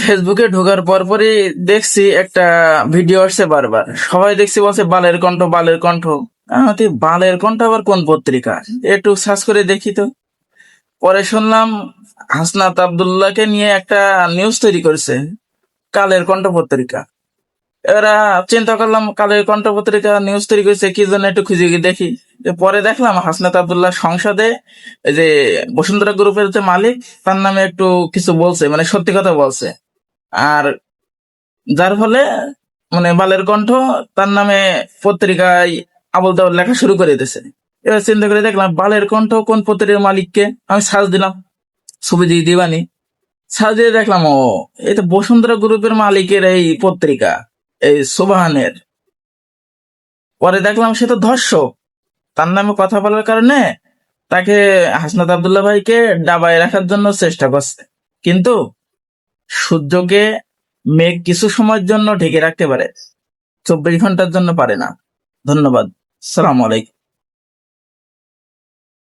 ফেসবুকে ঢোকার পরপরই দেখছি একটা ভিডিও আসছে, বারবার সবাই দেখছি বলছে বালের কণ্ঠ, বালের কণ্ঠ। তুই বালের কণ্ঠ আবার কোন পত্রিকা? একটু সার্চ করে দেখি তো। পরে শুনলাম হাসনাত আব্দুল্লাহকে নিয়ে একটা নিউজ তৈরি করেছে, কালের কণ্ঠ পত্রিকা। এরা চিন্তা করলাম, কালের কণ্ঠ পত্রিকা নিউজ তৈরি করেছে কি জন্য, একটু খুঁজে গিয়ে দেখি। পরে দেখলাম হাসনাত আব্দুল্লাহ সংসদে এই যে বসুন্ধরা গ্রুপের যে মালিক, তার নামে একটু কিছু বলছে, মানে সত্যি কথা বলছে। আর যার ফলে মানে বালের কণ্ঠ তার নামে পত্রিকায় আবল তাবল লেখা শুরু করে দিতেছে। এবার চিন্তা করে দেখলাম বালের কণ্ঠ কোন পত্রিকার মালিককে, আমি সার্চ দিলাম, ছবি দিয়ে দিবানি। সার্চ দিয়ে দেখলাম, ও এই তো বসুন্ধরা গ্রুপের মালিকের এই পত্রিকা, এই সুবহানের। পরে দেখলাম সে তো ধর্ষক, তার নামে কথা বলার কারণে তাকে হাসনাত আব্দুল্লাহ ভাইকে ডাবায় রাখার জন্য চেষ্টা করছে। কিন্তু সূর্যকে মেঘ কিছু সময়ের জন্য ঢেকে রাখতে পারে, 24 ঘন্টার জন্য পারে না। ধন্যবাদ। সালাম আলাইকুম।